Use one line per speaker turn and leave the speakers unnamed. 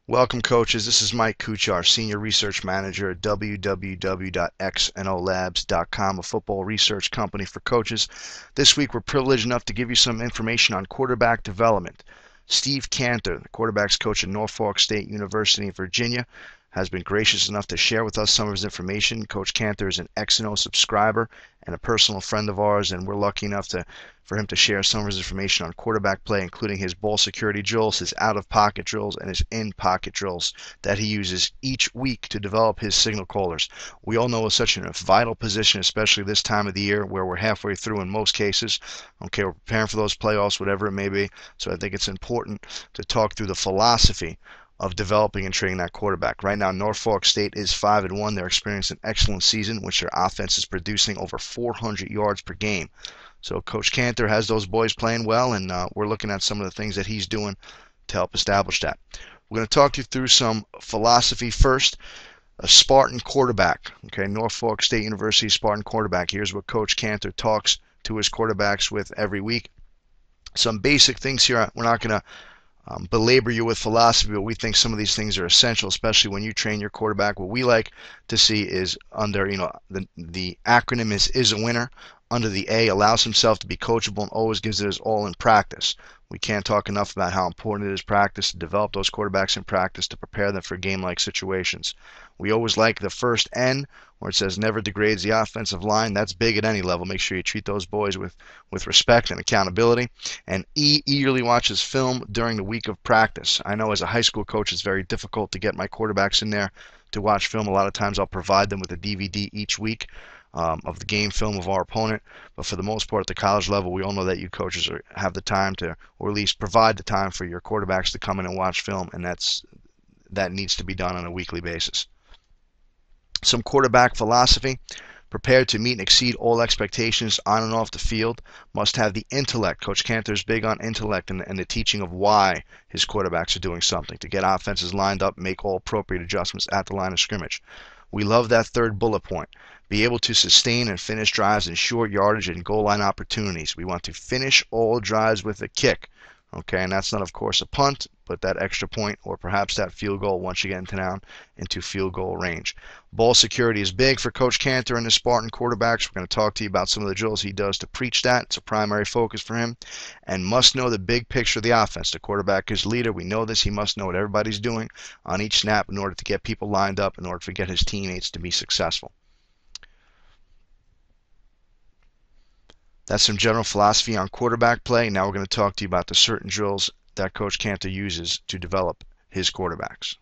Welcome, coaches. This is Mike Kuchar, Senior Research Manager at www.xnolabs.com, a football research company for coaches. This week, we're privileged enough to give you some information on quarterback development. Steve Cantor, the quarterback's coach at Norfolk State University in Virginia, has been gracious enough to share with us some of his information. Coach Cantor is an X&O subscriber and a personal friend of ours, and we're lucky enough for him to share some of his information on quarterback play, including his ball security drills, his out-of-pocket drills, and his in-pocket drills that he uses each week to develop his signal callers. We all know it's such a vital position, especially this time of the year where we're halfway through in most cases. Okay, we're preparing for those playoffs, whatever it may be. So I think it's important to talk through the philosophy of developing and training that quarterback. Right now, Norfolk State is 5-1. They're experiencing an excellent season, which their offense is producing over 400 yards per game. So Coach Cantor has those boys playing well, and we're looking at some of the things that he's doing to help establish that. We're going to talk you through some philosophy first. A Spartan quarterback, okay, Norfolk State University Spartan quarterback. Here's what Coach Cantor talks to his quarterbacks with every week. Some basic things here. We're not going to belabor you with philosophy, but we think some of these things are essential, especially when you train your quarterback. What we like to see is under, the acronym is a winner. Under the A, allows himself to be coachable and always gives it his all in practice. We can't talk enough about how important it is practice to develop those quarterbacks in practice to prepare them for game-like situations. We always like the first N, where it says never degrades the offensive line. That's big at any level. Make sure you treat those boys with respect and accountability. And E, eagerly watches film during the week of practice. I know as a high school coach it's very difficult to get my quarterbacks in there to watch film. A lot of times I'll provide them with a DVD each week of the game film of our opponent, but for the most part at the college level, we all know that you coaches have the time to, or at least provide the time for your quarterbacks to come in and watch film, and that needs to be done on a weekly basis. Some quarterback philosophy: prepared to meet and exceed all expectations on and off the field, must have the intellect. Coach Cantor's big on intellect and the teaching of why his quarterbacks are doing something, to get offenses lined up, make all appropriate adjustments at the line of scrimmage. We love that third bullet point. Be able to sustain and finish drives in short yardage and goal line opportunities. We want to finish all drives with a kick. Okay, and that's not, of course, a punt, but that extra point or perhaps that field goal once you get into field goal range. Ball security is big for Coach Cantor and the Spartan quarterbacks. We're going to talk to you about some of the drills he does to preach that. It's a primary focus for him. And must know the big picture of the offense. The quarterback is leader. We know this. He must know what everybody's doing on each snap in order to get people lined up, in order to get his teammates to be successful. That's some general philosophy on quarterback play. Now we're going to talk to you about the certain drills that Coach Cantor uses to develop his quarterbacks.